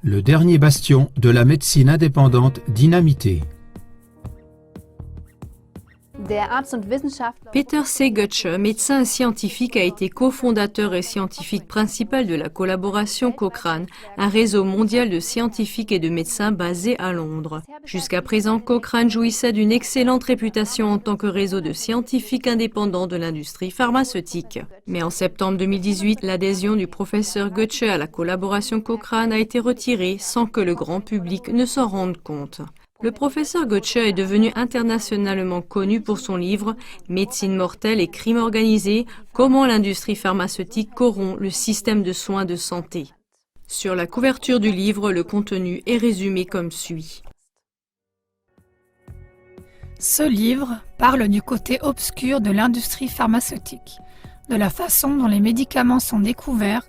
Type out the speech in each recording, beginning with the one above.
le dernier bastion de la médecine indépendante dynamitée. Peter C. Götzsche, médecin scientifique, a été cofondateur et scientifique principal de la collaboration Cochrane, un réseau mondial de scientifiques et de médecins basé à Londres. Jusqu'à présent, Cochrane jouissait d'une excellente réputation en tant que réseau de scientifiques indépendants de l'industrie pharmaceutique. Mais en septembre 2018, l'adhésion du professeur Götzsche à la collaboration Cochrane a été retirée sans que le grand public ne s'en rende compte. Le professeur Götzsche est devenu internationalement connu pour son livre « Médecine mortelle et crime organisé, comment l'industrie pharmaceutique corrompt le système de soins de santé ». Sur la couverture du livre, le contenu est résumé comme suit. Ce livre parle du côté obscur de l'industrie pharmaceutique, de la façon dont les médicaments sont découverts,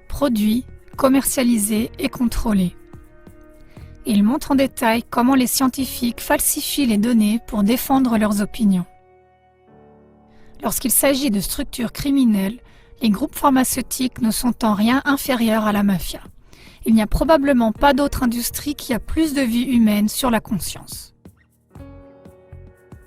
produits, commercialisés et contrôlés. Il montre en détail comment les scientifiques falsifient les données pour défendre leurs opinions. Lorsqu'il s'agit de structures criminelles, les groupes pharmaceutiques ne sont en rien inférieurs à la mafia. Il n'y a probablement pas d'autre industrie qui a plus de vie humaine sur la conscience.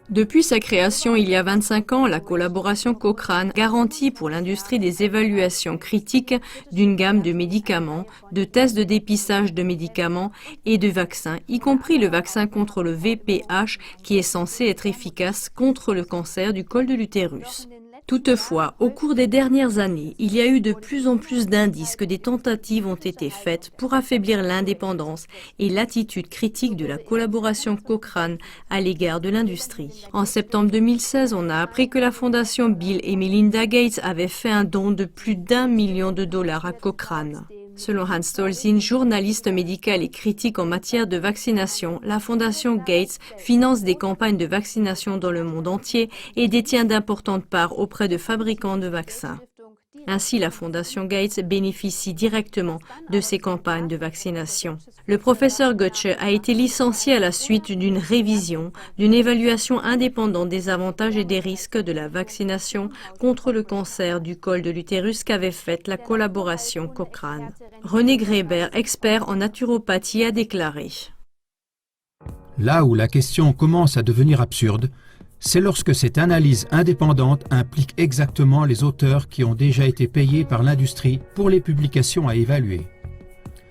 Depuis sa création il y a 25 ans, la collaboration Cochrane garantit pour l'industrie des évaluations critiques d'une gamme de médicaments, de tests de dépistage de médicaments et de vaccins, y compris le vaccin contre le VPH qui est censé être efficace contre le cancer du col de l'utérus. Toutefois, au cours des dernières années, il y a eu de plus en plus d'indices que des tentatives ont été faites pour affaiblir l'indépendance et l'attitude critique de la collaboration Cochrane à l'égard de l'industrie. En septembre 2016, on a appris que la fondation Bill et Melinda Gates avait fait un don de plus d'1 million de dollars à Cochrane. Selon Hans Tolzin, journaliste médical et critique en matière de vaccination, la fondation Gates finance des campagnes de vaccination dans le monde entier et détient d'importantes parts auprès de fabricants de vaccins. Ainsi, la fondation Gates bénéficie directement de ces campagnes de vaccination. Le professeur Götzsche a été licencié à la suite d'une révision, d'une évaluation indépendante des avantages et des risques de la vaccination contre le cancer du col de l'utérus qu'avait faite la collaboration Cochrane. René Greber, expert en naturopathie, a déclaré: Là où la question commence à devenir absurde, c'est lorsque cette analyse indépendante implique exactement les auteurs qui ont déjà été payés par l'industrie pour les publications à évaluer.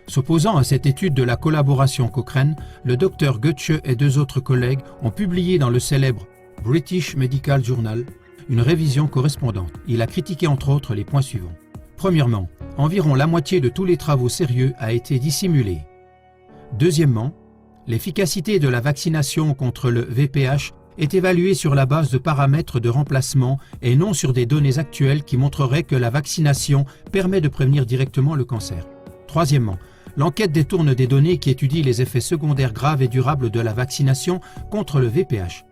S'opposant à cette étude de la collaboration Cochrane, le Dr Götzsche et 2 autres collègues ont publié dans le célèbre British Medical Journal une révision correspondante. Il a critiqué entre autres les points suivants. Premièrement, environ la moitié de tous les travaux sérieux a été dissimulée. Deuxièmement, l'efficacité de la vaccination contre le VPH est évaluée sur la base de paramètres de remplacement et non sur des données actuelles qui montreraient que la vaccination permet de prévenir directement le cancer. Troisièmement, l'enquête détourne des données qui étudient les effets secondaires graves et durables de la vaccination contre le VPH.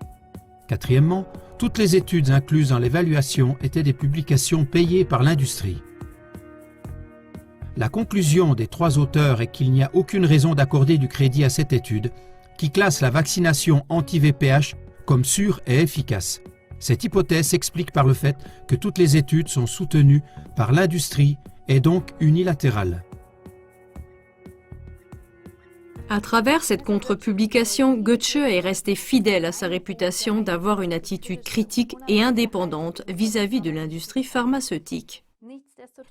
Quatrièmement, toutes les études incluses dans l'évaluation étaient des publications payées par l'industrie. La conclusion des 3 auteurs est qu'il n'y a aucune raison d'accorder du crédit à cette étude, qui classe la vaccination anti-VPH comme sûre et efficace. Cette hypothèse s'explique par le fait que toutes les études sont soutenues par l'industrie et donc unilatérales. À travers cette contre-publication, Götzsche est resté fidèle à sa réputation d'avoir une attitude critique et indépendante vis-à-vis de l'industrie pharmaceutique.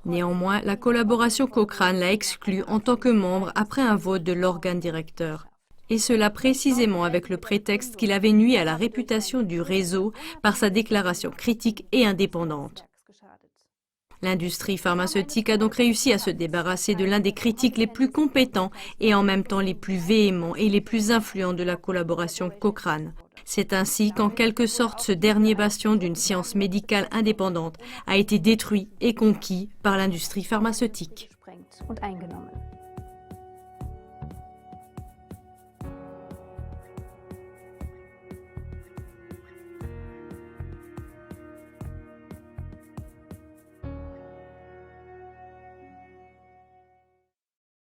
Néanmoins, la collaboration Cochrane l'a exclu en tant que membre après un vote de l'organe directeur. Et cela précisément avec le prétexte qu'il avait nui à la réputation du réseau par sa déclaration critique et indépendante. L'industrie pharmaceutique a donc réussi à se débarrasser de l'un des critiques les plus compétents et en même temps les plus véhéments et les plus influents de la collaboration Cochrane. C'est ainsi qu'en quelque sorte ce dernier bastion d'une science médicale indépendante a été détruit et conquis par l'industrie pharmaceutique.